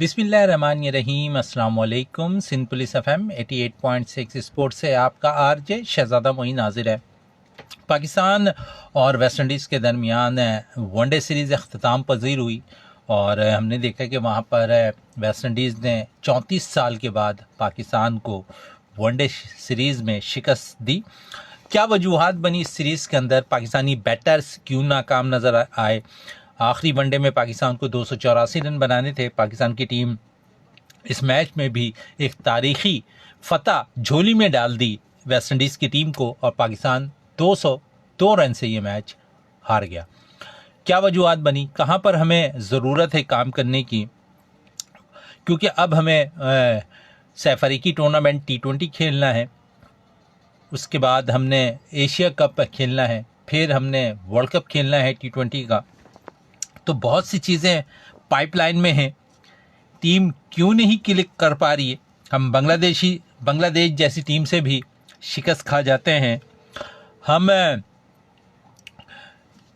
बिस्मिल्लाहिर्रहमानिर्रहीम। अस्सलाम वालेकुम। सिंध पुलिस एफएम 88.6 स्पोर्ट्स से आपका आरजे शहजादा मोइन हाजिर है। पाकिस्तान और वेस्ट इंडीज़ के दरमियान वनडे सीरीज़ अख्ताम पजीर हुई और हमने देखा कि वहाँ पर वेस्ट इंडीज़ ने 34 साल के बाद पाकिस्तान को वनडे सीरीज़ में शिकस्त दी। क्या वजूहात बनी इस सीरीज़ के अंदर? पाकिस्तानी बैटर्स क्यों नाकाम नज़र आए? आखिरी वनडे में पाकिस्तान को 284 रन बनाने थे। पाकिस्तान की टीम इस मैच में भी एक तारीखी फतह झोली में डाल दी वेस्ट इंडीज़ की टीम को और पाकिस्तान 202 रन से ये मैच हार गया। क्या वजूहात बनी? कहाँ पर हमें ज़रूरत है काम करने की? क्योंकि अब हमें सैफ अफ्रीकी टूर्नामेंट T20 खेलना है, उसके बाद हमने एशिया कप खेलना है, फिर हमने वर्ल्ड कप खेलना है T20 का। तो बहुत सी चीज़ें पाइपलाइन में हैं। टीम क्यों नहीं क्लिक कर पा रही है? हम बांग्लादेश जैसी टीम से भी शिकस्त खा जाते हैं। हम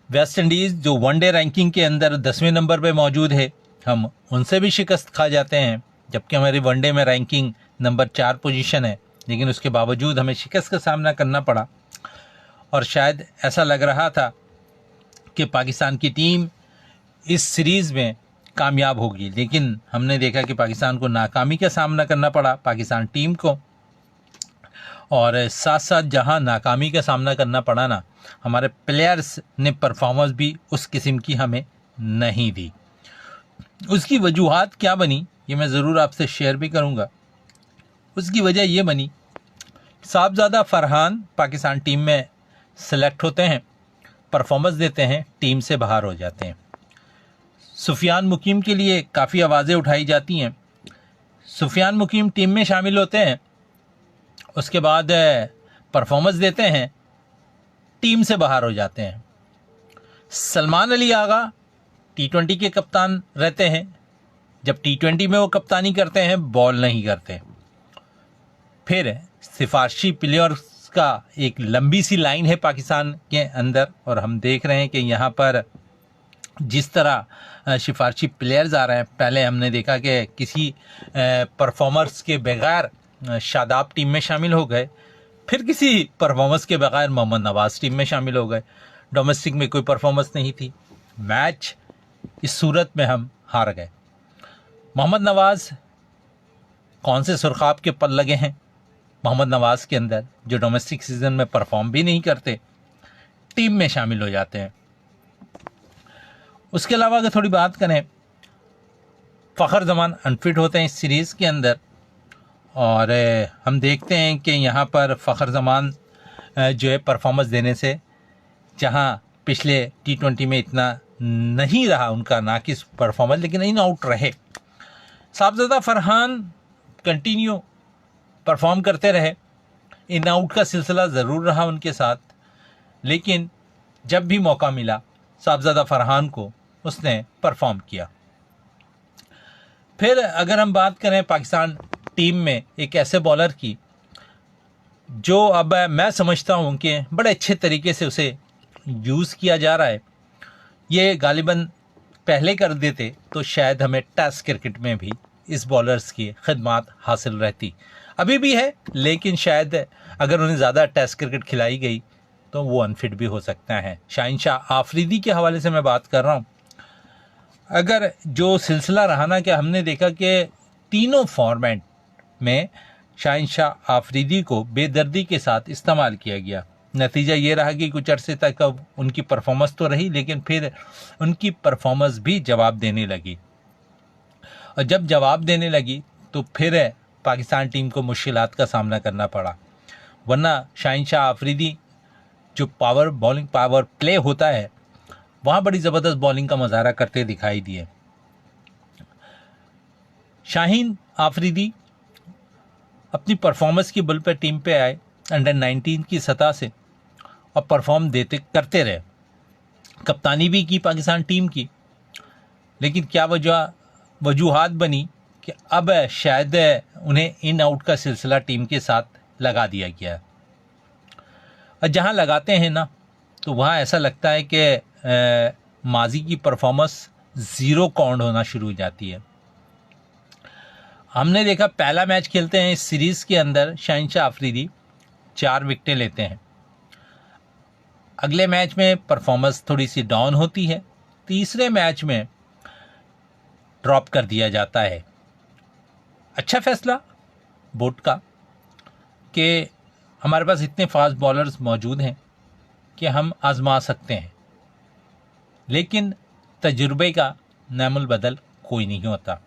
वेस्ट इंडीज़ जो वनडे रैंकिंग के अंदर 10वें नंबर पे मौजूद है, हम उनसे भी शिकस्त खा जाते हैं, जबकि हमारी वनडे में रैंकिंग नंबर 4 पोजीशन है, लेकिन उसके बावजूद हमें शिकस्त का सामना करना पड़ा। और शायद ऐसा लग रहा था कि पाकिस्तान की टीम इस सीरीज़ में कामयाब होगी, लेकिन हमने देखा कि पाकिस्तान को नाकामी का सामना करना पड़ा, पाकिस्तान टीम को। और साथ साथ जहां नाकामी का सामना करना पड़ा ना, हमारे प्लेयर्स ने परफॉर्मेंस भी उस किस्म की हमें नहीं दी। उसकी वजूहात क्या बनी, ये मैं ज़रूर आपसे शेयर भी करूंगा। उसकी वजह ये बनी, साहबजादा फरहान पाकिस्तान टीम में सेलेक्ट होते हैं, परफॉर्मेंस देते हैं, टीम से बाहर हो जाते हैं। सुफियान मुकीम के लिए काफ़ी आवाज़ें उठाई जाती हैं। सुफियान मुकीम टीम में शामिल होते हैं, उसके बाद परफॉर्मेंस देते हैं, टीम से बाहर हो जाते हैं। सलमान अली आगा T20 के कप्तान रहते हैं, जब T20 में वो कप्तानी करते हैं, बॉल नहीं करते। फिर सिफारशी प्लेयर्स का एक लंबी सी लाइन है पाकिस्तान के अंदर, और हम देख रहे हैं कि यहाँ पर जिस तरह सिफारशी प्लेयर्स आ रहे हैं, पहले हमने देखा कि किसी परफॉर्मर्स के बगैर शादाब टीम में शामिल हो गए, फिर किसी परफॉर्मेंस के बगैर मोहम्मद नवाज़ टीम में शामिल हो गए। डोमेस्टिक में कोई परफॉर्मेंस नहीं थी, मैच इस सूरत में हम हार गए। मोहम्मद नवाज़ कौन से सुरखाब के पल लगे हैं मोहम्मद नवाज़ के अंदर, जो डोमेस्टिक सीजन में परफॉर्म भी नहीं करते, टीम में शामिल हो जाते हैं। उसके अलावा अगर थोड़ी बात करें, फ़खर जमान अनफिट होते हैं इस सीरीज़ के अंदर, और हम देखते हैं कि यहाँ पर फ़खर जमान जो है परफॉर्मेंस देने से, जहाँ पिछले T20 में इतना नहीं रहा उनका नाकिस परफॉर्मेंस, लेकिन इन आउट रहे। साहबजादा फरहान कंटिन्यू परफॉर्म करते रहे, इन आउट का सिलसिला ज़रूर रहा उनके साथ, लेकिन जब भी मौका मिला साहबजादा फरहान को, उसने परफॉर्म किया। फिर अगर हम बात करें पाकिस्तान टीम में एक ऐसे बॉलर की जो अब मैं समझता हूं कि बड़े अच्छे तरीके से उसे यूज़ किया जा रहा है, ये गालिबन पहले कर देते तो शायद हमें टेस्ट क्रिकेट में भी इस बॉलर्स की खिदमत हासिल रहती। अभी भी है, लेकिन शायद अगर उन्हें ज़्यादा टेस्ट क्रिकेट खिलाई गई तो वो अनफिट भी हो सकता है। शाहीन शाह आफरीदी के हवाले से मैं बात कर रहा हूँ। अगर जो सिलसिला रहा ना कि हमने देखा कि तीनों फॉर्मेट में शाहीन शाह आफरीदी को बेदर्दी के साथ इस्तेमाल किया गया, नतीजा ये रहा कि कुछ अरसे तक अब उनकी परफॉर्मेंस तो रही, लेकिन फिर उनकी परफॉर्मेंस भी जवाब देने लगी, और जब जवाब देने लगी तो फिर पाकिस्तान टीम को मुश्किलात का सामना करना पड़ा। वरना शाहीन शाह आफरीदी जो बॉलिंग पावर प्ले होता है, वहाँ बड़ी ज़बरदस्त बॉलिंग का मुजाहरा करते दिखाई दिए। शाहीन आफरीदी अपनी परफॉर्मेंस की बल पर टीम पे आए अंडर 19 की सतह से, और परफॉर्म करते रहे। कप्तानी भी की पाकिस्तान टीम की, लेकिन क्या वजूहात बनी कि अब शायद उन्हें इन आउट का सिलसिला टीम के साथ लगा दिया गया। और जहाँ लगाते हैं ना, तो वहाँ ऐसा लगता है कि माजी की परफॉर्मेंस ज़ीरो काउंट होना शुरू हो जाती है। हमने देखा पहला मैच खेलते हैं इस सीरीज़ के अंदर शहनशाह अफरीदी 4 विकेटें लेते हैं। अगले मैच में परफॉर्मेंस थोड़ी सी डाउन होती है। तीसरे मैच में ड्रॉप कर दिया जाता है। अच्छा फैसला बोर्ड का कि हमारे पास इतने फास्ट बॉलर्स मौजूद हैं कि हम आजमा सकते हैं, लेकिन तजुर्बे का नामुल बदल कोई नहीं होता।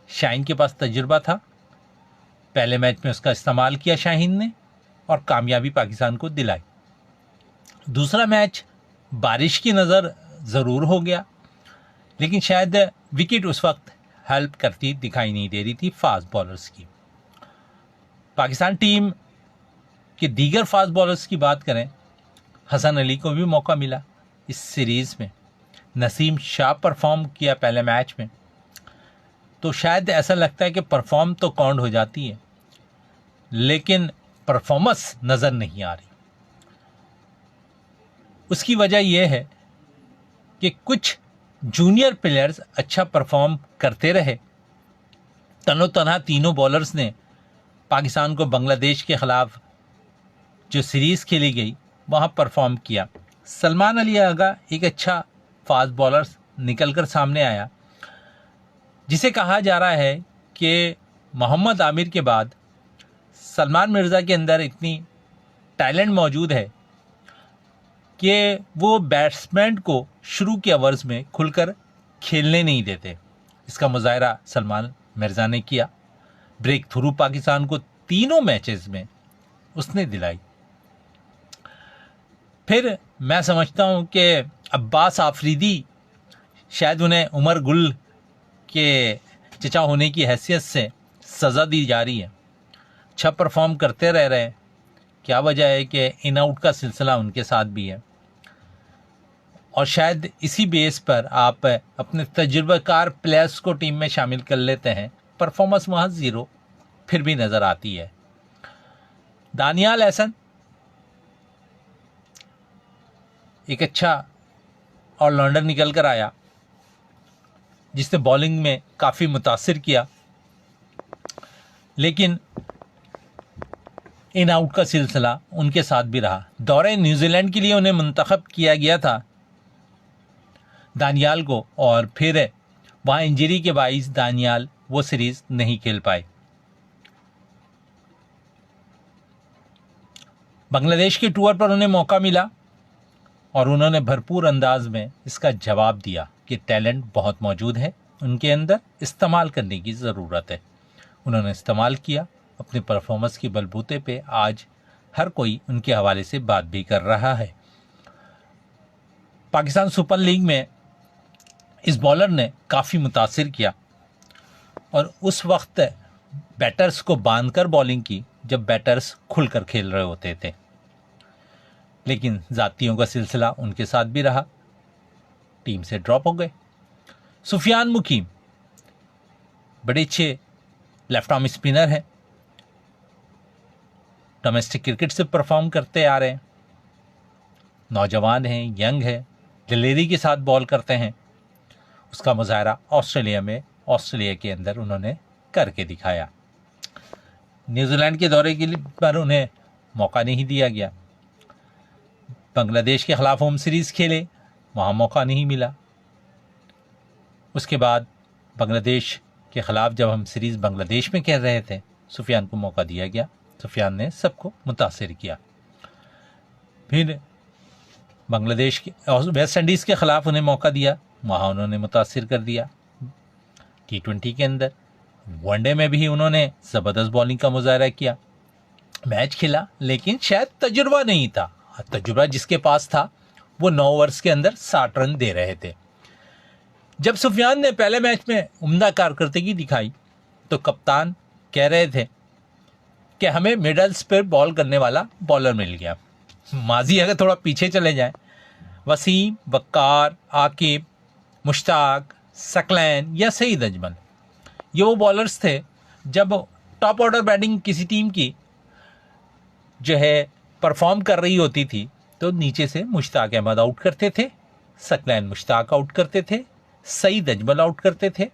शाहीन के पास तजुर्बा था, पहले मैच में उसका इस्तेमाल किया शाहीन ने और कामयाबी पाकिस्तान को दिलाई। दूसरा मैच बारिश की नज़र ज़रूर हो गया, लेकिन शायद विकेट उस वक्त हेल्प करती दिखाई नहीं दे रही थी फास्ट बॉलर्स की। पाकिस्तान टीम के दीगर फास्ट बॉलर्स की बात करें, हसन अली को भी मौका मिला इस सीरीज़ में। नसीम शाह परफॉर्म किया पहले मैच में, तो शायद ऐसा लगता है कि परफॉर्म तो काउंट हो जाती है, लेकिन परफॉर्मेंस नज़र नहीं आ रही। उसकी वजह यह है कि कुछ जूनियर प्लेयर्स अच्छा परफॉर्म करते रहे। तनो तनहा तीनों बॉलर्स ने पाकिस्तान को बांग्लादेश के ख़िलाफ़ जो सीरीज़ खेली गई वहाँ परफॉर्म किया। सलमान अली आगा एक अच्छा फास्ट बॉलर निकल कर सामने आया, जिसे कहा जा रहा है कि मोहम्मद आमिर के बाद सलमान मिर्ज़ा के अंदर इतनी टैलेंट मौजूद है कि वो बैट्समैन को शुरू के ओवर्स में खुलकर खेलने नहीं देते। इसका मुजाहरा सलमान मिर्ज़ा ने किया। ब्रेक थ्रू पाकिस्तान को तीनों मैचेस में उसने दिलाई। फिर मैं समझता हूँ कि अब्बास आफरीदी, शायद उन्हें उमर गुल के चचा होने की हैसियत से सज़ा दी जा रही है। अच्छा परफॉर्म करते रह रहे हैं, क्या वजह है कि इन आउट का सिलसिला उनके साथ भी है, और शायद इसी बेस पर आप अपने तजुर्बेकार प्लेयर्स को टीम में शामिल कर लेते हैं। परफॉर्मेंस वहाँ ज़ीरो फिर भी नज़र आती है। दानियाल एहसन एक अच्छा ऑलराउंडर निकल कर आया, जिसने बॉलिंग में काफ़ी मुतासिर किया, लेकिन इन आउट का सिलसिला उनके साथ भी रहा। दौरे न्यूजीलैंड के लिए उन्हें मुंतखब किया गया था दानियाल को, और फिर वहाँ इंजरी के बाइस दानियाल वो सीरीज़ नहीं खेल पाए। बांग्लादेश के टूर पर उन्हें मौका मिला और उन्होंने भरपूर अंदाज में इसका जवाब दिया कि टैलेंट बहुत मौजूद है उनके अंदर, इस्तेमाल करने की ज़रूरत है। उन्होंने इस्तेमाल किया। अपने परफॉर्मेंस की बलबूते पे आज हर कोई उनके हवाले से बात भी कर रहा है। पाकिस्तान सुपर लीग में इस बॉलर ने काफ़ी मुतासिर किया, और उस वक्त बैटर्स को बांधकर बॉलिंग की जब बैटर्स खुलकर खेल रहे होते थे, लेकिन जातियों का सिलसिला उनके साथ भी रहा, टीम से ड्रॉप हो गए। सुफियान मुकीम बड़े अच्छे लेफ्ट आर्म स्पिनर हैं, डोमेस्टिक क्रिकेट से परफॉर्म करते आ रहे हैं, नौजवान हैं, यंग है, दिलेरी के साथ बॉल करते हैं। उसका मुजाहरा ऑस्ट्रेलिया के अंदर उन्होंने करके दिखाया। न्यूजीलैंड के दौरे के लिए पर उन्हें मौका नहीं दिया गया। बांग्लादेश के ख़िलाफ़ होम सीरीज़ खेले, वहाँ मौका नहीं मिला। उसके बाद बांग्लादेश के ख़िलाफ़ जब हम सीरीज़ बांग्लादेश में खेल रहे थे, सुफियान को मौका दिया गया। सुफियान ने सबको मुतासिर किया। फिर बांग्लादेश के और वेस्ट इंडीज़ के ख़िलाफ़ उन्हें मौका दिया, वहाँ उन्होंने मुतासिर कर दिया। T20 के अंदर, वनडे में भी उन्होंने ज़बरदस्त बॉलिंग का मुजाहरा किया। मैच खेला, लेकिन शायद तजुर्बा नहीं था। तजुर्बा जिसके पास था वो 9 ओवर्स के अंदर 60 रन दे रहे थे। जब सुफियान ने पहले मैच में उम्दा कारकर्दगी दिखाई, तो कप्तान कह रहे थे कि हमें मिडल्स पर बॉल करने वाला बॉलर मिल गया। माजी अगर थोड़ा पीछे चले जाएं, वसीम, वक्कार, आकिब, मुश्ताक, सकलैन या सईद अजमल, ये वो बॉलर्स थे जब टॉप ऑर्डर बैटिंग किसी टीम की जो है परफॉर्म कर रही होती थी, तो नीचे से मुश्ताक अहमद आउट करते थे, सकलैन मुश्ताक आउट करते थे, सईद अजमल आउट करते थे।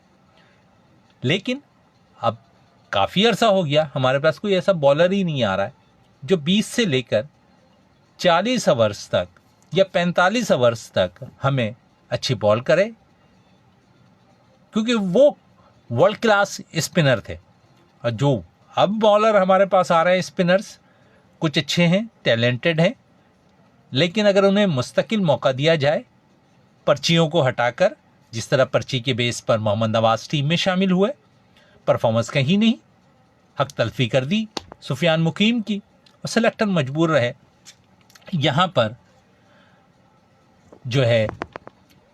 लेकिन अब काफ़ी अरसा हो गया हमारे पास कोई ऐसा बॉलर ही नहीं आ रहा है जो 20 से लेकर 40 ओवर्स तक या 45 ओवर्स तक हमें अच्छी बॉल करे, क्योंकि वो वर्ल्ड क्लास स्पिनर थे। और जो अब बॉलर हमारे पास आ रहे हैं स्पिनर्स, कुछ अच्छे हैं, टैलेंटेड हैं, लेकिन अगर उन्हें मुस्तकिल मौका दिया जाए, पर्चियों को हटाकर, जिस तरह पर्ची के बेस पर मोहम्मद नवाज टीम में शामिल हुए, परफॉर्मेंस कहीं नहीं, हक तलफी कर दी सुफियान मुकीम की और सेलेक्टर मजबूर रहे यहाँ पर जो है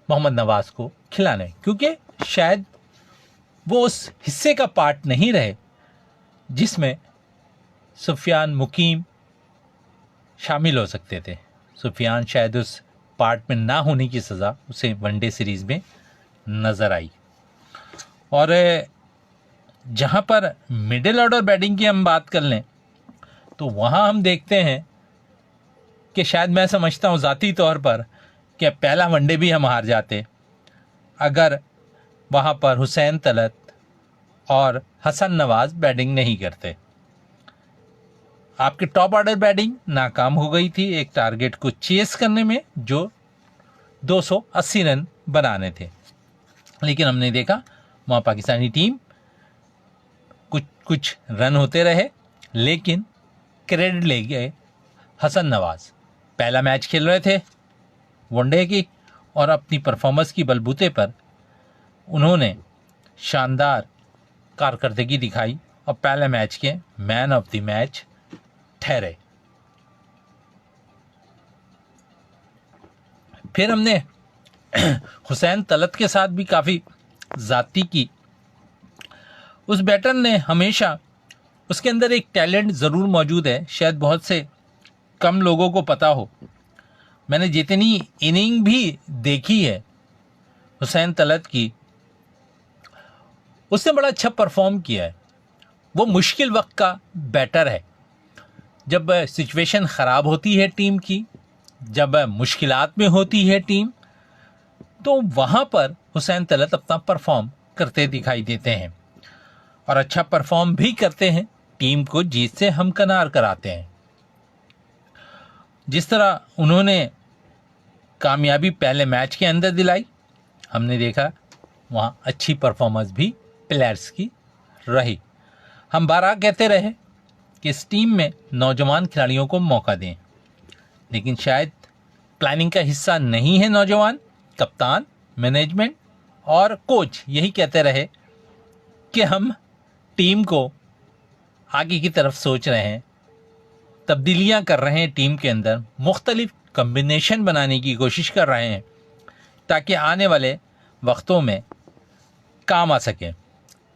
मोहम्मद नवाज को खिलाने, क्योंकि शायद वो उस हिस्से का पार्ट नहीं रहे जिसमें सुफियान मुकीम शामिल हो सकते थे। सुफियान शायद उस पार्ट में ना होने की सज़ा उसे वनडे सीरीज़ में नज़र आई। और जहाँ पर मिडिल ऑर्डर बैटिंग की हम बात कर लें तो वहाँ हम देखते हैं कि शायद मैं समझता हूँ ज़ाती तौर पर कि पहला वनडे भी हम हार जाते अगर वहाँ पर हुसैन तलत और हसन नवाज बैटिंग नहीं करते। आपकी टॉप ऑर्डर बैटिंग नाकाम हो गई थी एक टारगेट को चेस करने में जो 280 रन बनाने थे, लेकिन हमने देखा वहाँ पाकिस्तानी टीम कुछ रन होते रहे, लेकिन क्रेडिट ले गए हसन नवाज। पहला मैच खेल रहे थे वनडे की और अपनी परफॉर्मेंस की बलबूते पर उन्होंने शानदार कारकर्दगी दिखाई और पहले मैच के मैन ऑफ द मैच ठहरे। फिर हमने हुसैन तलत के साथ भी काफ़ी ज़्यादती की। उस बैटर ने हमेशा, उसके अंदर एक टैलेंट ज़रूर मौजूद है, शायद बहुत से कम लोगों को पता हो। मैंने जितनी इनिंग भी देखी है हुसैन तलत की, उसने बड़ा अच्छा परफॉर्म किया है। वो मुश्किल वक्त का बैटर है। जब सिचुएशन ख़राब होती है टीम की, जब मुश्किलात में होती है टीम, तो वहाँ पर हुसैन तलत अपना परफॉर्म करते दिखाई देते हैं और अच्छा परफॉर्म भी करते हैं, टीम को जीत से हमकिनार कराते हैं। जिस तरह उन्होंने कामयाबी पहले मैच के अंदर दिलाई, हमने देखा वहाँ अच्छी परफॉर्मेंस भी प्लेयर्स की रही। हम बारहा कहते रहे कि इस टीम में नौजवान खिलाड़ियों को मौका दें, लेकिन शायद प्लानिंग का हिस्सा नहीं है नौजवान। कप्तान, मैनेजमेंट और कोच यही कहते रहे कि हम टीम को आगे की तरफ सोच रहे हैं, तब्दीलियां कर रहे हैं टीम के अंदर, मुख्तलिफ कम्बिनेशन बनाने की कोशिश कर रहे हैं ताकि आने वाले वक्तों में काम आ सके।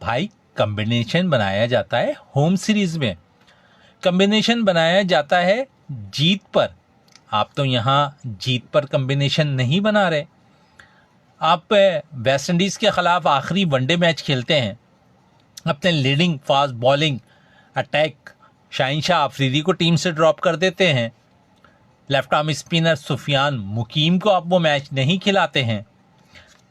भाई, कम्बिनेशन बनाया जाता है होम सीरीज़ में, कम्बिनेशन बनाया जाता है जीत पर। आप तो यहाँ जीत पर कम्बिनेशन नहीं बना रहे। आप वेस्ट इंडीज़ के ख़िलाफ़ आखिरी वनडे मैच खेलते हैं, अपने leading fast bowling attack Shaheen Shah Afridi को टीम से ड्रॉप कर देते हैं, लेफ्ट आर्म स्पिनर सुफियान मुकीम को आप वो मैच नहीं खिलाते हैं,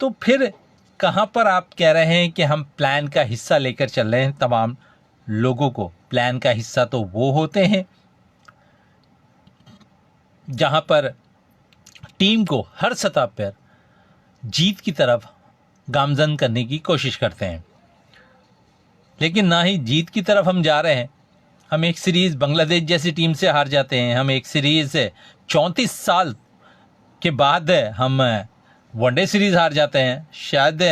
तो फिर कहाँ पर आप कह रहे हैं कि हम प्लान का हिस्सा लेकर चल रहे हैं तमाम लोगों को? प्लान का हिस्सा तो वो होते हैं जहाँ पर टीम को हर सतह पर जीत की तरफ गामजन करने की कोशिश करते हैं, लेकिन ना ही जीत की तरफ हम जा रहे हैं। हम एक सीरीज़ बांग्लादेश जैसी टीम से हार जाते हैं, हम एक सीरीज़ 34 साल के बाद हम वनडे सीरीज़ हार जाते हैं। शायद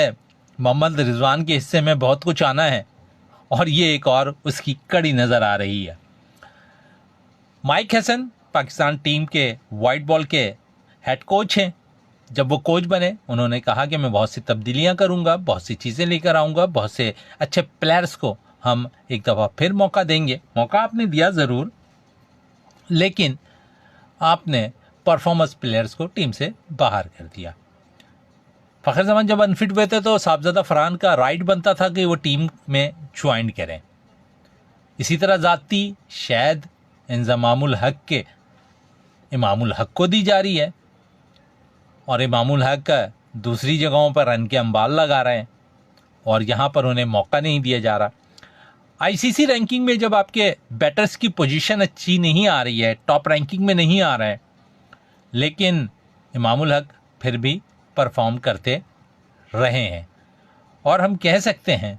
मोहम्मद रिजवान के हिस्से में बहुत कुछ आना है और ये एक और उसकी कड़ी नज़र आ रही है। माइक हैसन पाकिस्तान टीम के वाइट बॉल के हेड कोच हैं। जब वो कोच बने, उन्होंने कहा कि मैं बहुत सी तब्दीलियां करूंगा, बहुत सी चीज़ें लेकर आऊंगा, बहुत से अच्छे प्लेयर्स को हम एक दफ़ा फिर मौका देंगे। मौका आपने दिया ज़रूर, लेकिन आपने परफॉर्मेंस प्लेयर्स को टीम से बाहर कर दिया। फ़खर जमान जब अनफिट हुए थे तो साहबजादा फरहान का राइट बनता था कि वो टीम में ज्वाइन करें। इसी तरह ज़ाती शायद इंज़मामुल हक के इमामुल हक को दी जा रही है और इमामुल हक दूसरी जगहों पर रन के अंबाल लगा रहे हैं और यहाँ पर उन्हें मौका नहीं दिया जा रहा। आईसीसी रैंकिंग में जब आपके बैटर्स की पोजीशन अच्छी नहीं आ रही है, टॉप रैंकिंग में नहीं आ रहा है, लेकिन इमामुल हक फिर भी परफॉर्म करते रहे हैं। और हम कह सकते हैं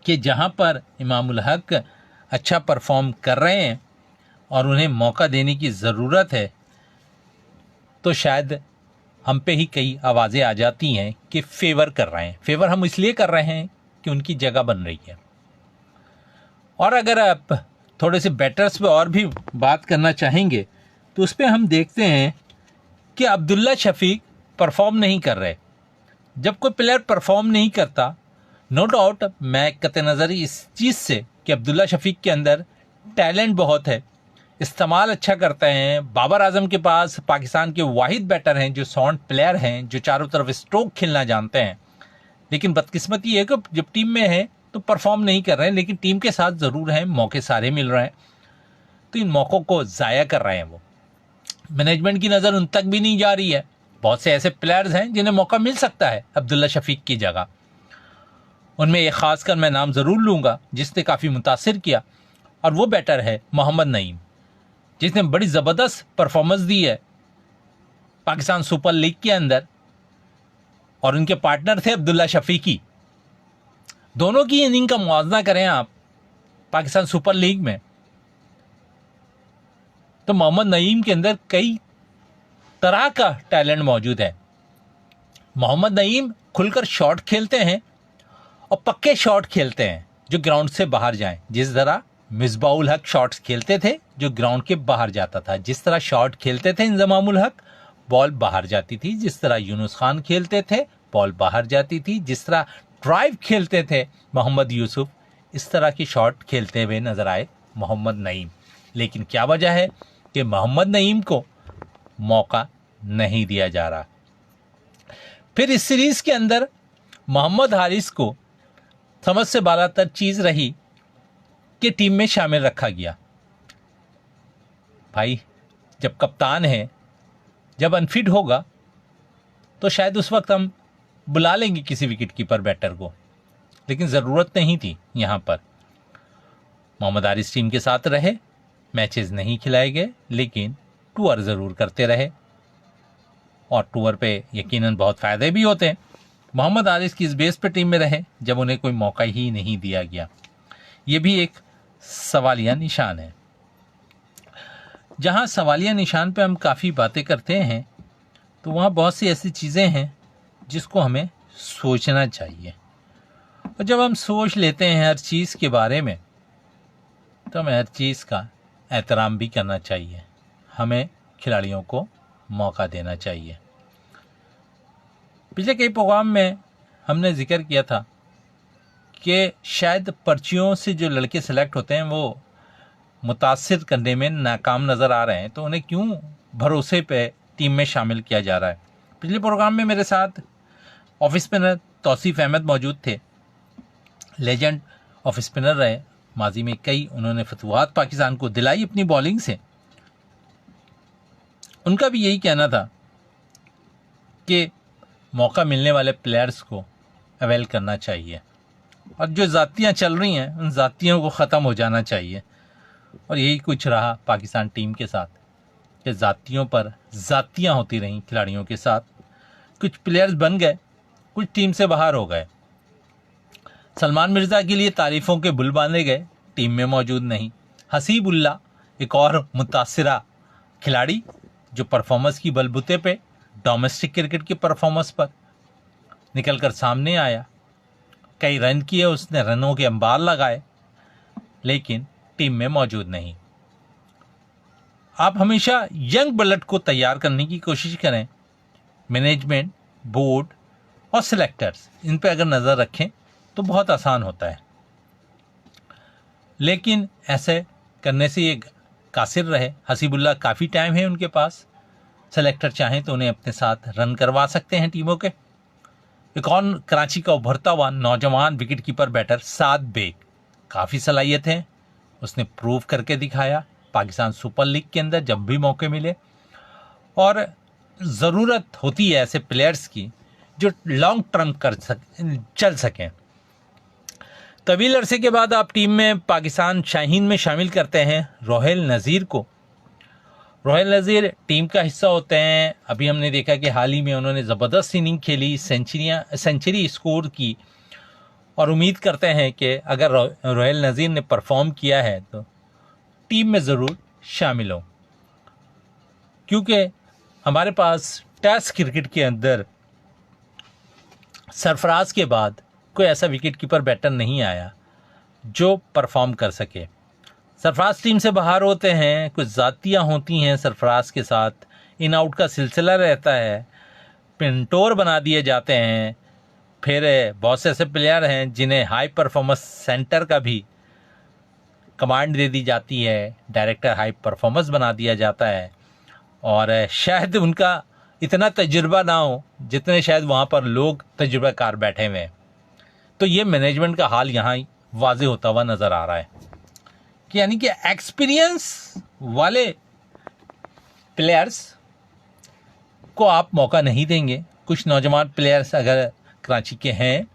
कि जहां पर इमामुल हक अच्छा परफॉर्म कर रहे हैं और उन्हें मौका देने की ज़रूरत है, तो शायद हम पे ही कई आवाज़ें आ जाती हैं कि फेवर कर रहे हैं। फेवर हम इसलिए कर रहे हैं कि उनकी जगह बन रही है। और अगर आप थोड़े से बैटर्स पे और भी बात करना चाहेंगे तो उस पर हम देखते हैं कि अब्दुल्ला शफीक परफॉर्म नहीं कर रहे। जब कोई प्लेयर परफॉर्म नहीं करता, नो डाउट मैं कतई नज़र इस चीज़ से कि अब्दुल्ला शफीक के अंदर टैलेंट बहुत है, इस्तेमाल अच्छा करते हैं। बाबर आजम के पास पाकिस्तान के वाहिद बैटर हैं जो साउंड प्लेयर हैं, जो चारों तरफ स्ट्रोक खेलना जानते हैं, लेकिन बदकिस्मती है कि जब टीम में है तो परफॉर्म नहीं कर रहे हैं, लेकिन टीम के साथ ज़रूर हैं, मौके सारे मिल रहे हैं, तो इन मौक़ों को ज़ाया कर रहे हैं। वो मैनेजमेंट की नज़र उन तक भी नहीं जा रही है। बहुत से ऐसे प्लेयर्स हैं जिन्हें मौका मिल सकता है अब्दुल्ला शफीक की जगह। उनमें एक खासकर मैं नाम ज़रूर लूँगा जिसने काफ़ी मुतासिर किया, और वो बैटर है मोहम्मद नईम, जिसने बड़ी ज़बरदस्त परफॉर्मेंस दी है पाकिस्तान सुपर लीग के अंदर, और उनके पार्टनर थे अब्दुल्ला शफीकी। दोनों की इनिंग का मुआवजा करें आप पाकिस्तान सुपर लीग में, तो मोहम्मद नईम के अंदर कई तरह का टैलेंट मौजूद है। मोहम्मद नईम खुलकर शॉट खेलते हैं और पक्के शॉट खेलते हैं जो ग्राउंड से बाहर जाएं। जिस तरह मिसबाउल हक शॉट्स खेलते थे जो ग्राउंड के बाहर जाता था, जिस तरह शॉट खेलते थे इंजमामुल हक, बॉल बाहर जाती थी। जिस तरह यूनुस खान खेलते थे, बॉल बाहर जाती थी। जिस तरह ड्राइव खेलते थे मोहम्मद यूसुफ, इस तरह की शॉट खेलते हुए नजर आए मोहम्मद नईम। लेकिन क्या वजह है कि मोहम्मद नईम को मौका नहीं दिया जा रहा। फिर इस सीरीज के अंदर मोहम्मद हारिस को समझ से बालातर चीज रही कि टीम में शामिल रखा गया। भाई जब कप्तान है, जब अनफिट होगा तो शायद उस वक्त हम बुला लेंगे किसी विकेट कीपर बैटर को, लेकिन ज़रूरत नहीं थी। यहाँ पर मोहम्मद हारिस टीम के साथ रहे, मैचेस नहीं खिलाए गए, लेकिन टूर ज़रूर करते रहे, और टूर पे यकीनन बहुत फ़ायदे भी होते हैं। मोहम्मद हारिस किस बेस पे टीम में रहे जब उन्हें कोई मौका ही नहीं दिया गया? ये भी एक सवालिया निशान है। जहाँ सवालिया निशान पे हम काफ़ी बातें करते हैं, तो वहाँ बहुत सी ऐसी चीज़ें हैं जिसको हमें सोचना चाहिए, और जब हम सोच लेते हैं हर चीज़ के बारे में, तो हमें हर चीज़ का एहतराम भी करना चाहिए। हमें खिलाड़ियों को मौका देना चाहिए। पिछले कई प्रोग्राम में हमने जिक्र किया था कि शायद पर्चियों से जो लड़के सेलेक्ट होते हैं वो मुतासिर करने में नाकाम नज़र आ रहे हैं, तो उन्हें क्यों भरोसे पे टीम में शामिल किया जा रहा है। पिछले प्रोग्राम में मेरे साथ ऑफ स्पिनर तौसीफ अहमद मौजूद थे। लेजेंड ऑफ स्पिनर रहे, माजी में कई उन्होंने फतवाहत पाकिस्तान को दिलाई अपनी बॉलिंग से। उनका भी यही कहना था कि मौका मिलने वाले प्लेयर्स को अवेल करना चाहिए, और जो जातियाँ चल रही हैं उन जातियों को ख़त्म हो जाना चाहिए। और यही कुछ रहा पाकिस्तान टीम के साथ कि जातियों पर जातियाँ होती रहीं खिलाड़ियों के साथ। कुछ प्लेयर्स बन गए, कुछ टीम से बाहर हो गए। सलमान मिर्ज़ा के लिए तारीफ़ों के बुल बांधे गए, टीम में मौजूद नहीं। हसीबुल्ला एक और मुतासिरा खिलाड़ी जो परफॉर्मेंस की बलबूते पे, डोमेस्टिक क्रिकेट की परफॉर्मेंस पर निकल कर सामने आया। कई रन किए उसने, रनों के अंबार लगाए, लेकिन टीम में मौजूद नहीं। आप हमेशा यंग ब्लड को तैयार करने की कोशिश करें। मैनेजमेंट, बोर्ड और सिलेक्टर्स इन पे अगर नज़र रखें तो बहुत आसान होता है, लेकिन ऐसे करने से ये कासिर रहे। हसीबुल्ला काफ़ी टाइम है उनके पास, सेलेक्टर चाहें तो उन्हें अपने साथ रन करवा सकते हैं टीमों के। एक और कराची का उभरता हुआ नौजवान विकेट कीपर बैटर साद बेग, काफ़ी सलाहियत है, उसने प्रूव करके दिखाया पाकिस्तान सुपर लीग के अंदर जब भी मौके मिले। और ज़रूरत होती है ऐसे प्लेयर्स की जो लॉन्ग टर्म चल सकें। तवील अरसे के बाद आप टीम में पाकिस्तान शाहीन में शामिल करते हैं रोहेल नज़ीर को। रोहेल नज़ीर टीम का हिस्सा होते हैं। अभी हमने देखा कि हाल ही में उन्होंने ज़बरदस्त इनिंग खेली, सेंचुरी स्कोर की, और उम्मीद करते हैं कि अगर रोहेल नज़ीर ने परफॉर्म किया है तो टीम में ज़रूर शामिल हो, क्योंकि हमारे पास टेस्ट क्रिकेट के अंदर सरफराज के बाद कोई ऐसा विकेट कीपर बैटर नहीं आया जो परफॉर्म कर सके। सरफराज टीम से बाहर होते हैं, कुछ ज़ातियाँ होती हैं सरफराज के साथ, इन आउट का सिलसिला रहता है, पिंटोर बना दिए जाते हैं। फिर बहुत से ऐसे प्लेयर हैं जिन्हें हाई परफॉर्मेंस सेंटर का भी कमांड दे दी जाती है, डायरेक्टर हाई परफॉर्मेंस बना दिया जाता है, और शायद उनका इतना तजुर्बा ना हो जितने शायद वहाँ पर लोग तजुर्बाकार बैठे हुए हैं। तो ये मैनेजमेंट का हाल यहाँ वाज़े होता हुआ नज़र आ रहा है कि यानी कि एक्सपीरियंस वाले प्लेयर्स को आप मौका नहीं देंगे। कुछ नौजवान प्लेयर्स अगर कराची के हैं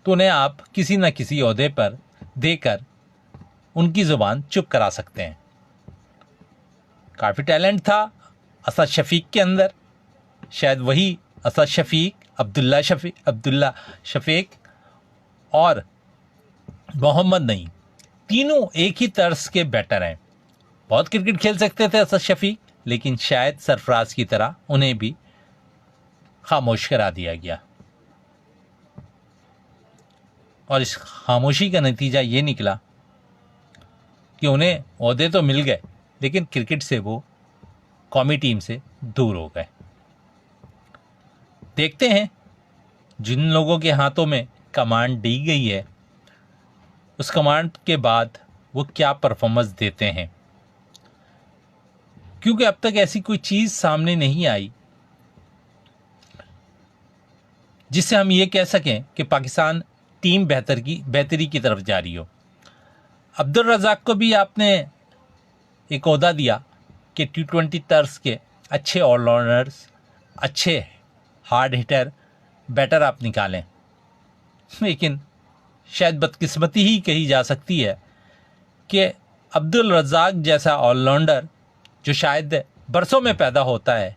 तो उन्हें आप किसी न किसी ओहदे पर देकर उनकी ज़ुबान चुप करा सकते हैं। काफ़ी टैलेंट था असद शफीक के अंदर, शायद वही असद शफीक, अब्दुल्ला शफीक और मोहम्मद नईम, तीनों एक ही तर्ज के बैटर हैं। बहुत क्रिकेट खेल सकते थे असद शफीक, लेकिन शायद सरफराज की तरह उन्हें भी खामोश करा दिया गया, और इस खामोशी का नतीजा ये निकला कि उन्हें ओहदे तो मिल गए लेकिन क्रिकेट से वो कौमी टीम से दूर हो गए। देखते हैं जिन लोगों के हाथों में कमांड दी गई है उस कमांड के बाद वो क्या परफॉर्मेंस देते हैं, क्योंकि अब तक ऐसी कोई चीज़ सामने नहीं आई जिससे हम ये कह सकें कि पाकिस्तान टीम बेहतरी की तरफ जा रही हो। अब्दुल रज़ाक को भी आपने एक ओहदा दिया कि T20 तर्ज के अच्छे ऑलराउंडर्स, अच्छे हार्ड हिटर बैटर आप निकालें, लेकिन शायद बदकिस्मती ही कही जा सकती है कि अब्दुल रज़ाक जैसा ऑलराउंडर जो शायद बरसों में पैदा होता है,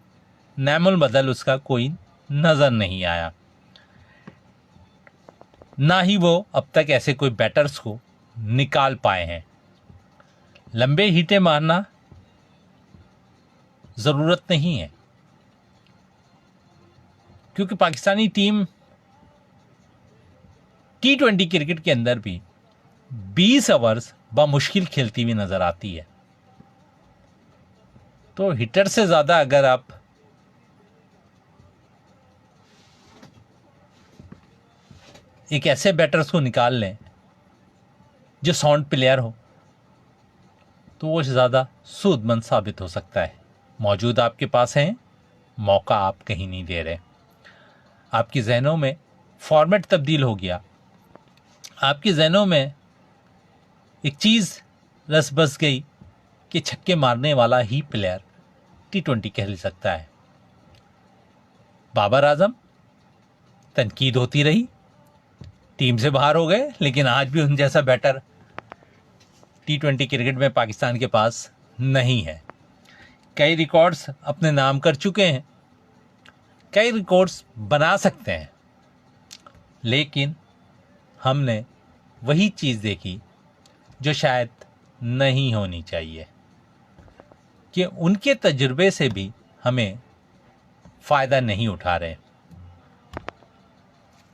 नैमुल बदल उसका कोई नज़र नहीं आया। ना ही वो अब तक ऐसे कोई बैटर्स को निकाल पाए हैं। लंबे हिटे मारना ज़रूरत नहीं है, क्योंकि पाकिस्तानी टीम T20 क्रिकेट के अंदर भी 20 ओवर्स बामुश्किल खेलती हुई नजर आती है। तो हिटर से ज़्यादा अगर आप एक ऐसे बैटर्स को निकाल लें जो साउंड प्लेयर हो तो वो ज़्यादा सूदमंद साबित हो सकता है। मौजूद आपके पास हैं, मौका आप कहीं नहीं दे रहे। आपकी जहनों में फॉर्मेट तब्दील हो गया, आपकी जहनों में एक चीज़ रस बस गई कि छक्के मारने वाला ही प्लेयर T20 खेल सकता है। बाबर आजम तनकीद होती रही, टीम से बाहर हो गए, लेकिन आज भी उन जैसा बैटर T20 क्रिकेट में पाकिस्तान के पास नहीं है। कई रिकॉर्ड्स अपने नाम कर चुके हैं, कई रिकॉर्ड्स बना सकते हैं, लेकिन हमने वही चीज़ देखी जो शायद नहीं होनी चाहिए कि उनके तजुर्बे से भी हमें फ़ायदा नहीं उठा रहे।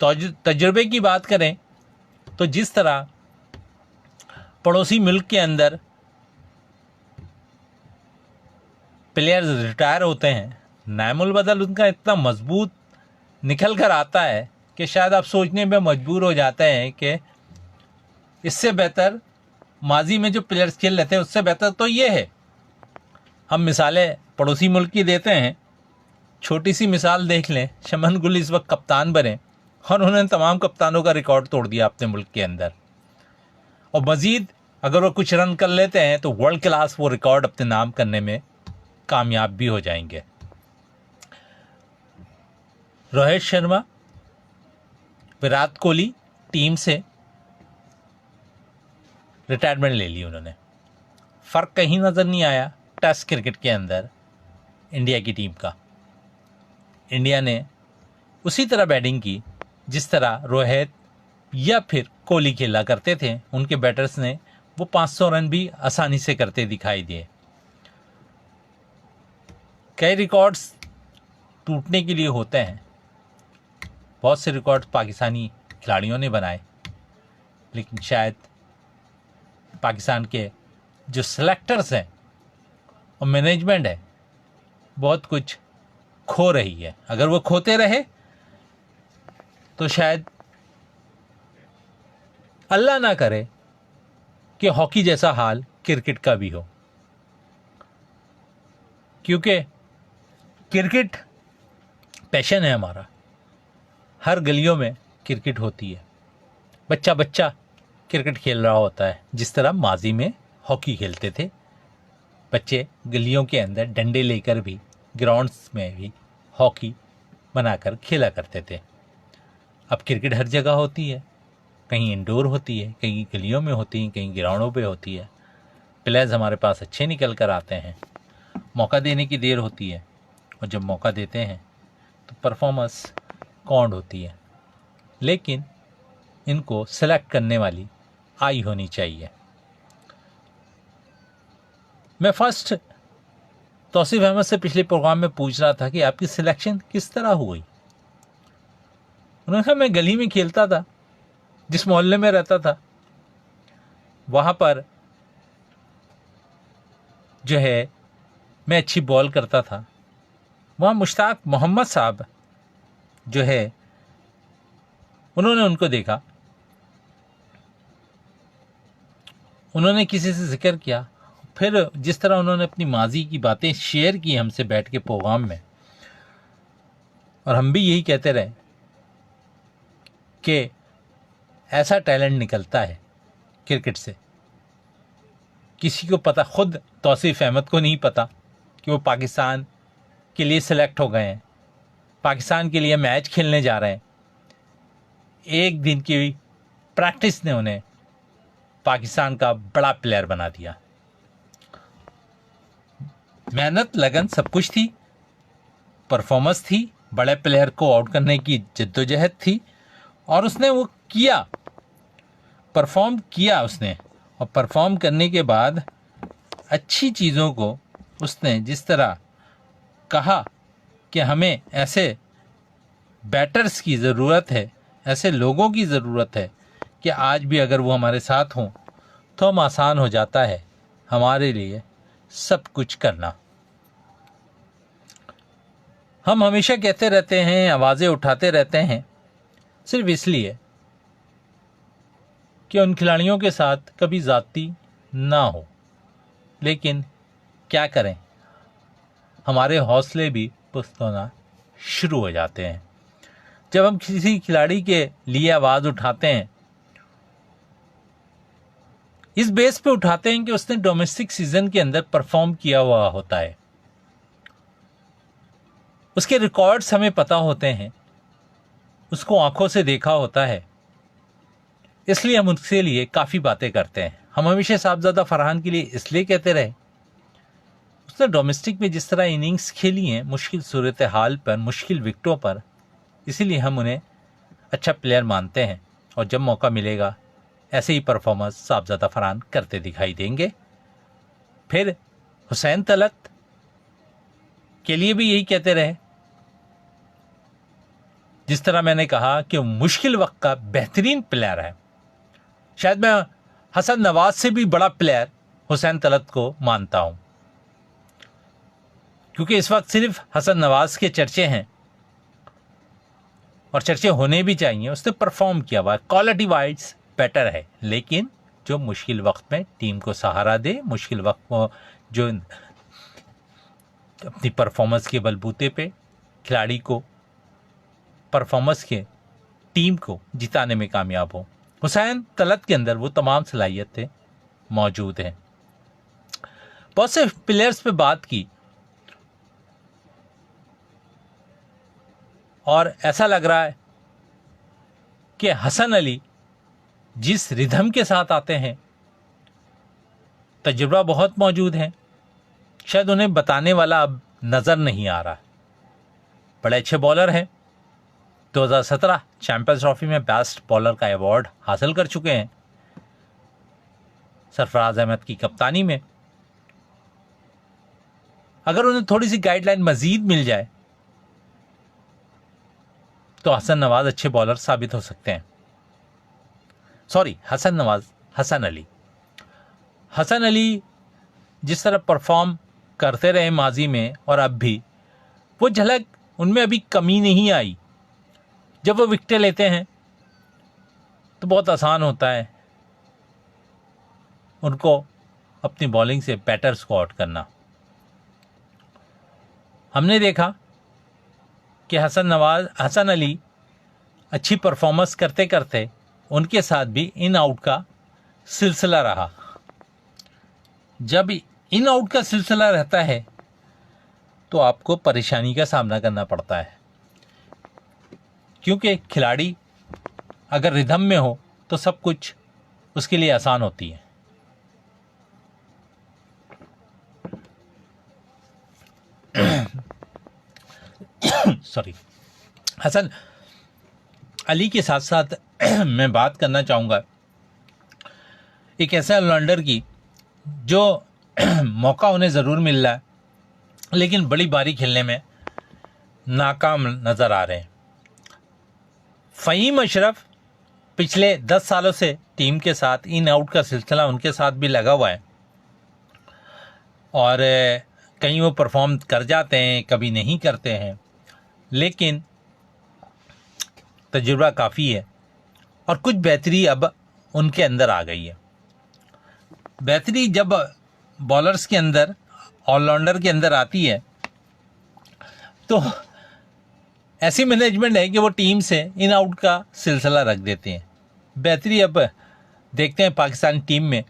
तो तजुर्बे की बात करें तो जिस तरह पड़ोसी मुल्क के अंदर प्लेयर्स रिटायर होते हैं, नामुल बदल उनका इतना मजबूत निकल कर आता है कि शायद आप सोचने में मजबूर हो जाते हैं कि इससे बेहतर माजी में जो प्लेयर्स खेल लेते हैं उससे बेहतर तो ये है। हम मिसालें पड़ोसी मुल्क की देते हैं, छोटी सी मिसाल देख लें, शमन गुल इस वक्त कप्तान बने और उन्होंने तमाम कप्तानों का रिकॉर्ड तोड़ दिया अपने मुल्क के अंदर, और मज़ीद अगर वो कुछ रन कर लेते हैं तो वर्ल्ड क्लास वो रिकॉर्ड अपने नाम करने में कामयाब भी हो जाएंगे। रोहित शर्मा, विराट कोहली टीम से रिटायरमेंट ले ली उन्होंने। फ़र्क कहीं नज़र नहीं आया टेस्ट क्रिकेट के अंदर इंडिया की टीम का। इंडिया ने उसी तरह बैटिंग की जिस तरह रोहित या फिर कोहली खेला करते थे। उनके बैटर्स ने वो 500 रन भी आसानी से करते दिखाई दिए। कई रिकॉर्ड्स टूटने के लिए होते हैं, बहुत से रिकॉर्ड पाकिस्तानी खिलाड़ियों ने बनाए, लेकिन शायद पाकिस्तान के जो सेलेक्टर्स हैं और मैनेजमेंट है बहुत कुछ खो रही है। अगर वो खोते रहे तो शायद अल्लाह ना करे कि हॉकी जैसा हाल क्रिकेट का भी हो, क्योंकि क्रिकेट पैशन है हमारा। हर गलियों में क्रिकेट होती है, बच्चा बच्चा क्रिकेट खेल रहा होता है। जिस तरह माजी में हॉकी खेलते थे बच्चे, गलियों के अंदर डंडे लेकर भी ग्राउंड्स में भी हॉकी बनाकर खेला करते थे। अब क्रिकेट हर जगह होती है, कहीं इंडोर होती है, कहीं गलियों में होती है, कहीं ग्राउंडों पे होती है। प्लेयर्स हमारे पास अच्छे निकल कर आते हैं, मौका देने की देर होती है, और जब मौका देते हैं तो परफॉर्मेंस कौंड होती है। लेकिन इनको सेलेक्ट करने वाली आई होनी चाहिए। मैं फर्स्ट तौसीफ अहमद से पिछले प्रोग्राम में पूछ रहा था कि आपकी सिलेक्शन किस तरह हुई। उन्होंने कहा मैं गली में खेलता था, जिस मोहल्ले में रहता था वहाँ पर जो है मैं अच्छी बॉल करता था। वहाँ मुश्ताक मोहम्मद साहब जो है उन्होंने उनको देखा, उन्होंने किसी से जिक्र किया, फिर जिस तरह उन्होंने अपनी माजी की बातें शेयर की हमसे बैठ के प्रोग्राम में, और हम भी यही कहते रहे कि ऐसा टैलेंट निकलता है क्रिकेट से। किसी को पता, खुद तौसीफ अहमद को नहीं पता कि वो पाकिस्तान के लिए सिलेक्ट हो गए हैं, पाकिस्तान के लिए मैच खेलने जा रहे हैं। एक दिन की प्रैक्टिस ने उन्हें पाकिस्तान का बड़ा प्लेयर बना दिया। मेहनत, लगन सब कुछ थी, परफॉर्मेंस थी, बड़े प्लेयर को आउट करने की जद्दोजहद थी, और उसने वो किया, परफॉर्म किया उसने। और परफॉर्म करने के बाद अच्छी चीज़ों को उसने जिस तरह कहा कि हमें ऐसे बैटर्स की ज़रूरत है, ऐसे लोगों की ज़रूरत है कि आज भी अगर वो हमारे साथ हों तो हम आसान हो जाता है हमारे लिए सब कुछ करना। हम हमेशा कहते रहते हैं, आवाज़ें उठाते रहते हैं, सिर्फ इसलिए कि उन खिलाड़ियों के साथ कभी ज़्यादती ना हो। लेकिन क्या करें, हमारे हौसले भी पुस्त होना शुरू हो जाते हैं। जब हम किसी खिलाड़ी के लिए आवाज़ उठाते हैं, इस बेस पे उठाते हैं कि उसने डोमेस्टिक सीजन के अंदर परफॉर्म किया हुआ होता है, उसके रिकॉर्ड्स हमें पता होते हैं, उसको आंखों से देखा होता है, इसलिए हम उसके लिए काफ़ी बातें करते हैं। हम हमेशा साहबजादा फरहान के लिए इसलिए कहते रहे, उसने डोमेस्टिक में जिस तरह इनिंग्स खेली हैं मुश्किल सूरत हाल पर, मुश्किल विकेटों पर, इसीलिए हम उन्हें अच्छा प्लेयर मानते हैं। और जब मौका मिलेगा ऐसे ही परफॉर्मेंस साहबजादा फरहान करते दिखाई देंगे। फिर हुसैन तलत के लिए भी यही कहते रहे, जिस तरह मैंने कहा कि मुश्किल वक्त का बेहतरीन प्लेयर है। शायद मैं हसन नवाज से भी बड़ा प्लेयर हुसैन तलत को मानता हूं, क्योंकि इस वक्त सिर्फ हसन नवाज के चर्चे हैं, और चर्चे होने भी चाहिए। उसने परफॉर्म किया हुआ, क्वालिटी वाइज बेटर है, लेकिन जो मुश्किल वक्त में टीम को सहारा दे, मुश्किल वक्त को जो अपनी परफॉर्मेंस के बलबूते पे खिलाड़ी को, परफॉर्मेंस के टीम को जिताने में कामयाब हो। हुसैन तलत के अंदर वो तमाम सलाहियतें मौजूद हैं। बहुत से प्लेयर्स पे बात की, और ऐसा लग रहा है कि हसन अली जिस रिदम के साथ आते हैं तजुर्बा बहुत मौजूद है, शायद उन्हें बताने वाला अब नज़र नहीं आ रहा। बड़े अच्छे बॉलर हैं, 2017 चैंपियंस ट्रॉफी में बेस्ट बॉलर का अवार्ड हासिल कर चुके हैं सरफराज अहमद की कप्तानी में। अगर उन्हें थोड़ी सी गाइडलाइन मजीद मिल जाए तो हसन नवाज अच्छे बॉलर साबित हो सकते हैं। सॉरी, हसन अली जिस तरह परफॉर्म करते रहे माजी में और अब भी, वो झलक उनमें अभी कमी नहीं आई। जब वो विकेटें लेते हैं तो बहुत आसान होता है उनको अपनी बॉलिंग से बैटर्स को आउट करना। हमने देखा कि हसन अली अच्छी परफॉर्मेंस करते करते उनके साथ भी इन आउट का सिलसिला रहा। जब इन आउट का सिलसिला रहता है तो आपको परेशानी का सामना करना पड़ता है, क्योंकि खिलाड़ी अगर रिदम में हो तो सब कुछ उसके लिए आसान होती है। सॉरी, हसन अली के साथ साथ मैं बात करना चाहूँगा एक ऐसे ऑलराउंडर की जो मौका उन्हें ज़रूर मिल रहा है लेकिन बड़ी बारी खेलने में नाकाम नज़र आ रहे हैं। फ़हीम अशरफ पिछले 10 सालों से टीम के साथ इन आउट का सिलसिला उनके साथ भी लगा हुआ है और कहीं वो परफॉर्म कर जाते हैं, कभी नहीं करते हैं, लेकिन तजुर्बा काफ़ी है और कुछ बेहतरी अब उनके अंदर आ गई है। बेहतरी जब बॉलर्स के अंदर, ऑलराउंडर के अंदर आती है तो ऐसी मैनेजमेंट है कि वो टीम से इन आउट का सिलसिला रख देते हैं। बेहतरी अब देखते हैं पाकिस्तान टीम में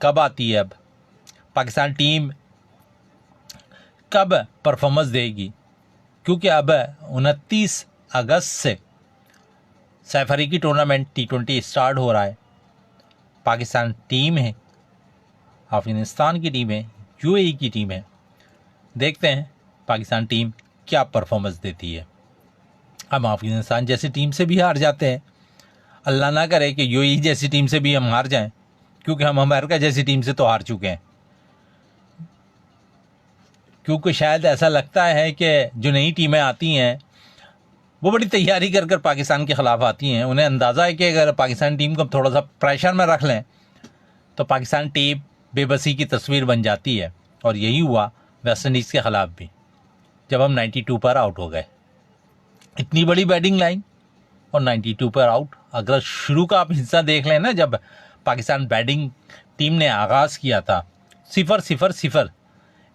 कब आती है। अब पाकिस्तान टीम कब परफॉर्मेंस देगी, क्योंकि अब 29 अगस्त से सैफ अली की टूर्नामेंट T20 स्टार्ट हो रहा है। पाकिस्तान टीम है, अफगानिस्तान की टीम है, UAE की टीम है। देखते हैं पाकिस्तान टीम क्या परफॉर्मेंस देती है। हम अफगानिस्तान जैसी टीम से भी हार जाते हैं, अल्लाह ना करे कि UAE जैसी टीम से भी हम हार जाएं, क्योंकि हम अमेरिका जैसी टीम से तो हार चुके हैं। क्योंकि शायद ऐसा लगता है कि जो नई टीमें आती हैं वो बड़ी तैयारी कर कर पाकिस्तान के ख़िलाफ़ आती हैं। उन्हें अंदाज़ा है कि अगर पाकिस्तान टीम को थोड़ा सा प्रेशर में रख लें तो पाकिस्तान टीम बेबसी की तस्वीर बन जाती है। और यही हुआ वेस्ट इंडीज़ के ख़िलाफ़ भी, जब हम 92 पर आउट हो गए। इतनी बड़ी बैटिंग लाइन और 92 पर आउट। अगर शुरू का आप हिस्सा देख लें ना, जब पाकिस्तान बैटिंग टीम ने आगाज़ किया था 0-0-0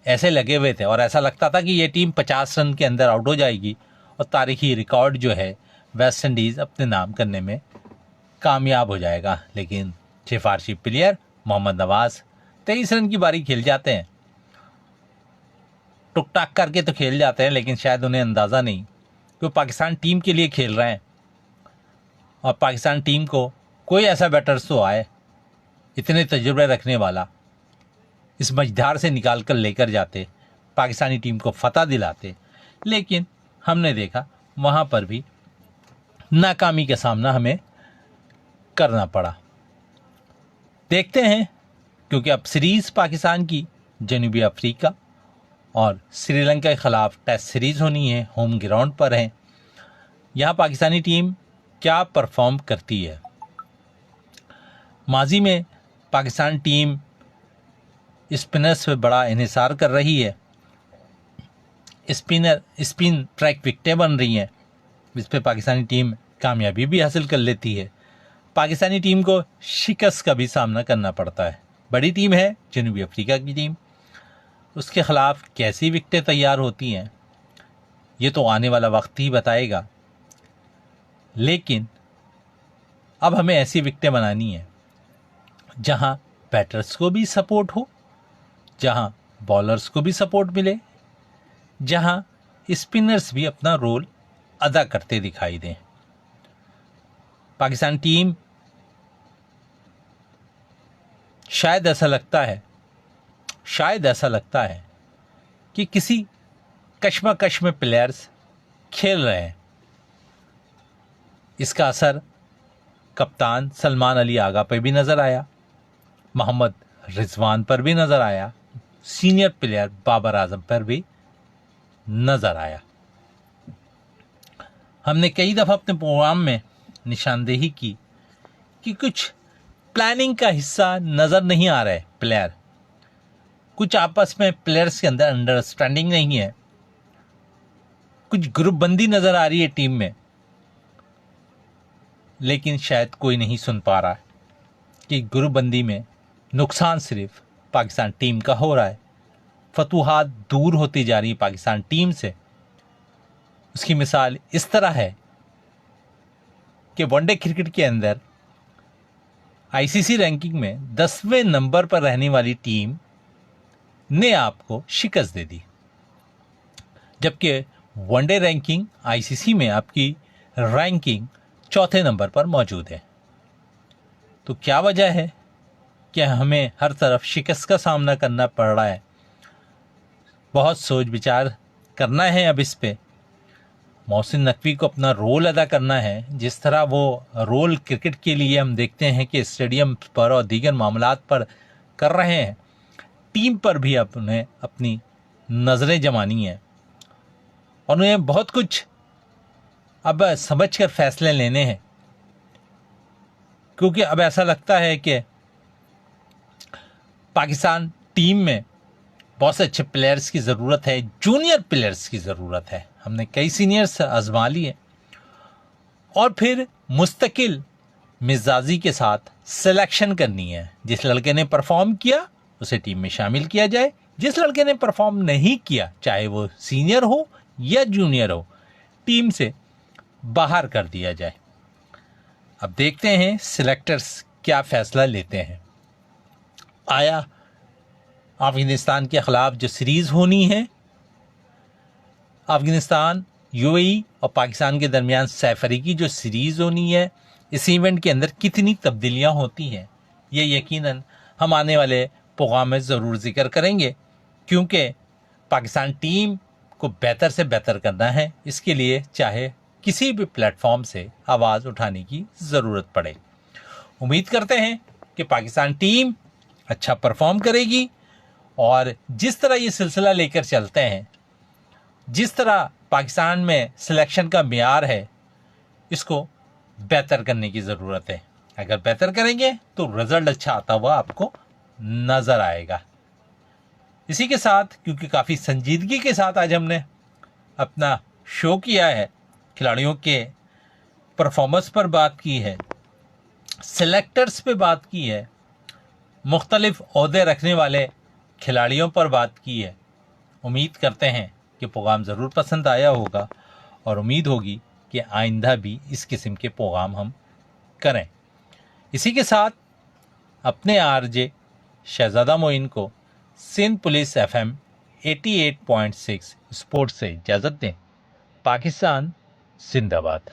ऐसे लगे हुए थे और ऐसा लगता था कि ये टीम 50 रन के अंदर आउट हो जाएगी और तारीखी रिकॉर्ड जो है वेस्ट इंडीज़ अपने नाम करने में कामयाब हो जाएगा। लेकिन सिफारशी प्लेयर मोहम्मद नवाज 23 रन की बारी खेल जाते हैं, टुक टाक करके तो खेल जाते हैं, लेकिन शायद उन्हें अंदाज़ा नहीं कि वो पाकिस्तान टीम के लिए खेल रहे हैं। और पाकिस्तान टीम को कोई ऐसा बैटर्स तो आए इतने तजुर्बे रखने वाला, इस मझधार से निकाल कर लेकर जाते, पाकिस्तानी टीम को फतह दिलाते। लेकिन हमने देखा वहाँ पर भी नाकामी का सामना हमें करना पड़ा। देखते हैं, क्योंकि अब सीरीज़ पाकिस्तान की जनूबी अफ्रीका और श्रीलंका के ख़िलाफ़ टेस्ट सीरीज़ होनी है, होम ग्राउंड पर है। यहाँ पाकिस्तानी टीम क्या परफॉर्म करती है। माजी में पाकिस्तान टीम स्पिनर्स पे बड़ा इन्हिसार कर रही है, स्पिन ट्रैक विकेटें बन रही हैं, इस पर पाकिस्तानी टीम कामयाबी भी हासिल कर लेती है। पाकिस्तानी टीम को शिकस्त का भी सामना करना पड़ता है। बड़ी टीम है जनूबी अफ्रीका की टीम, उसके ख़िलाफ़ कैसी विकेटें तैयार होती हैं ये तो आने वाला वक्त ही बताएगा। लेकिन अब हमें ऐसी विकेटें बनानी है जहां बैटर्स को भी सपोर्ट हो, जहां बॉलर्स को भी सपोर्ट मिले, जहां स्पिनर्स भी अपना रोल अदा करते दिखाई दें। पाकिस्तान टीम, शायद ऐसा लगता है शायद ऐसा लगता है कि किसी कश्मकश में प्लेयर्स खेल रहे हैं। इसका असर कप्तान सलमान अली आगा पर भी नज़र आया, मोहम्मद रिजवान पर भी नज़र आया, सीनियर प्लेयर बाबर आजम पर भी नज़र आया। हमने कई दफ़ा अपने प्रोग्राम में निशानदेही की कि कुछ प्लानिंग का हिस्सा नज़र नहीं आ रहा है प्लेयर, कुछ आपस में प्लेयर्स के अंदर अंडरस्टैंडिंग नहीं है, कुछ ग्रुप बंदी नज़र आ रही है टीम में, लेकिन शायद कोई नहीं सुन पा रहा है कि ग्रुप बंदी में नुकसान सिर्फ पाकिस्तान टीम का हो रहा है। फतूहात दूर होती जा रही है पाकिस्तान टीम से। उसकी मिसाल इस तरह है कि वनडे क्रिकेट के अंदर आईसीसी रैंकिंग में 10वें नंबर पर रहने वाली टीम ने आपको शिकस्त दे दी, जबकि वनडे रैंकिंग आईसीसी में आपकी रैंकिंग 4थे नंबर पर मौजूद है। तो क्या वजह है कि हमें हर तरफ शिकस्त का सामना करना पड़ रहा है? बहुत सोच विचार करना है अब इस पे। मोहसिन नकवी को अपना रोल अदा करना है, जिस तरह वो रोल क्रिकेट के लिए हम देखते हैं कि स्टेडियम पर और दीगर मामलात पर कर रहे हैं, टीम पर भी अब उन्हें अपनी नज़रें जमानी हैं और उन्हें बहुत कुछ अब समझ कर फैसले लेने हैं, क्योंकि अब ऐसा लगता है कि पाकिस्तान टीम में बहुत से अच्छे प्लेयर्स की ज़रूरत है, जूनियर प्लेयर्स की ज़रूरत है। हमने कई सीनियर्स आजमा लिए और फिर मुस्तकिल मिजाजी के साथ सिलेक्शन करनी है। जिस लड़के ने परफॉर्म किया उसे टीम में शामिल किया जाए, जिस लड़के ने परफॉर्म नहीं किया, चाहे वो सीनियर हो या जूनियर हो, टीम से बाहर कर दिया जाए। अब देखते हैं सिलेक्टर्स क्या फैसला लेते हैं। आया अफगानिस्तान के खिलाफ जो सीरीज़ होनी है, अफगानिस्तान, यूएई और पाकिस्तान के दरमियान सैफरी की जो सीरीज़ होनी है, इस इवेंट के अंदर कितनी तब्दीलियां होती हैं, ये यकीनन हम आने वाले प्रोग्राम में ज़रूर जिक्र करेंगे, क्योंकि पाकिस्तान टीम को बेहतर से बेहतर करना है। इसके लिए चाहे किसी भी प्लेटफॉर्म से आवाज़ उठाने की ज़रूरत पड़े। उम्मीद करते हैं कि पाकिस्तान टीम अच्छा परफॉर्म करेगी और जिस तरह ये सिलसिला लेकर चलते हैं, जिस तरह पाकिस्तान में सिलेक्शन का मियार है, इसको बेहतर करने की ज़रूरत है। अगर बेहतर करेंगे तो रिज़ल्ट अच्छा आता हुआ आपको नज़र आएगा। इसी के साथ, क्योंकि काफ़ी संजीदगी के साथ आज हमने अपना शो किया है, खिलाड़ियों के परफॉर्मेंस पर बात की है, सिलेक्टर्स पे बात की है, मुख्तलिफ ओहदे रखने वाले खिलाड़ियों पर बात की है। उम्मीद करते हैं कि प्रोग्राम ज़रूर पसंद आया होगा और उम्मीद होगी कि आइंदा भी इस किस्म के प्रोग्राम हम करें। इसी के साथ अपने आरजे शहजादा मोइन को सिंध पुलिस FM 88.6 स्पोर्ट्स से इजाज़त दें। पाकिस्तान जिंदाबाद।